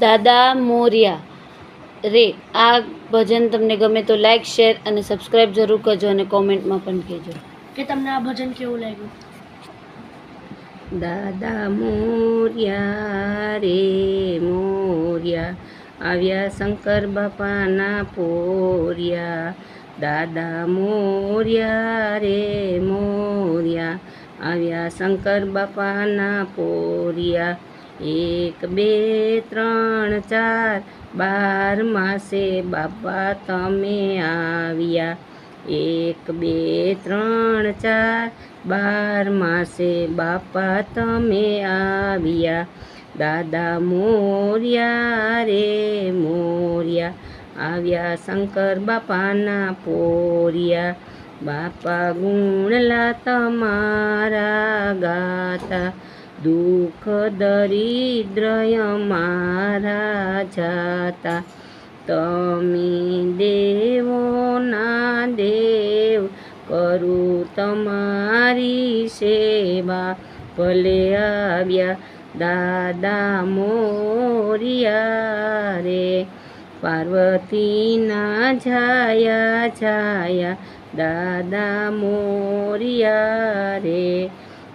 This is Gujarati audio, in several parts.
દાદા મોરિયા રે. આ ભજન તમને ગમે તો લાઈક, શેર અને સબસ્ક્રાઈબ જરૂર કરજો અને કોમેન્ટમાં પણ કહેજો કે તમને આ ભજન કેવું લાગ્યું. દાદા મોરિયા રે મોરિયા, આવ્યા શંકર બાપાના પોરિયા. દાદા મોરિયા રે મોરિયા, આવ્યા શંકર બાપાના પોરિયા. 1 2 3 4 12 માસે બાપા તમે આવ્યા. 1 2 3 4 12 માસે બાપા તમે આવ્યા. દાદા મોરિયા રે મોરિયા, આવ્યા શંકર બાપાના પોરિયા. બાપા ગુણલા તમારા ગાતા, દુઃખ દરિદ્રય મારા જાતા. તમે દેવોના દેવ, કરું તમારી સેવા. ભલે આવ્યા દાદા મોરિયા રે, પાર્વતીના છાયા છાયા. દાદા મોરિયા રે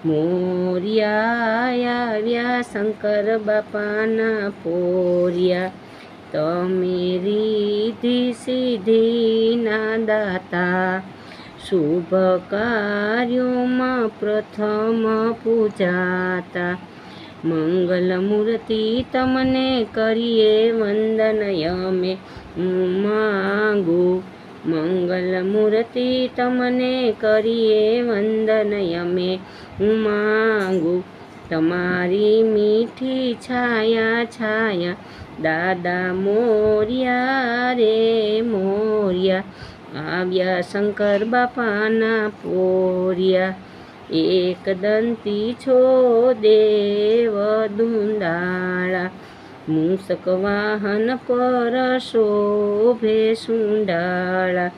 મોરિયા, આવ્યા શંકર બાપાના પોરિયા. તમે રીધિ સિદ્ધિના દાતા, શુભ કાર્યોમાં પ્રથમ પૂજાતા. મંગલ મૂર્તિ તમને કરીએ વંદન અમે માંગું. મંગલ મૂર્તિ તમને કરીએ વંદન અમે માંગું. તમારી મીઠી છાયા છાયા. દાદા મોરિયા રે મોરિયા, આવ્યા શંકર બાપાના પોરિયા. એક દંતી છો દેવ દુંદાળા, મૂષક વાહન પર શોભે સુંડાળા.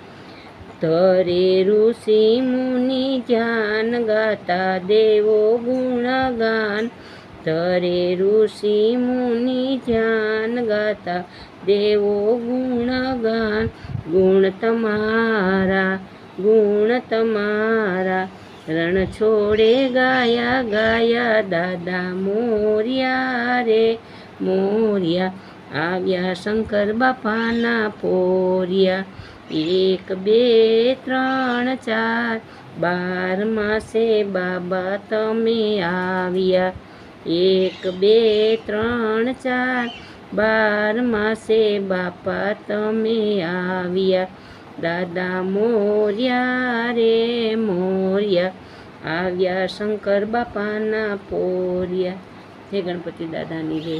ધરે ઋષિ મુનિ ધ્યાન ગાતા, દેવો ગુણગાન. ધરે ઋષિ મુનિ ધ્યાન ગાતા, દેવો ગુણગાન. ગુણ તમારા રણ છોડે ગાયા ગાયા. દાદા મોરિયા રે મોરિયા, આવ્યા શંકર બાપાના પોરિયા. 1 2 3 4 12 માસે બાબા તમે આવ્યા. 1 2 3 4 12 માસે બાપા તમે આવ્યા. દાદા મોરિયા રે મોરિયા, આવ્યા શંકર બાપાના પોરિયા. જય ગણપતિ દાદાની જય.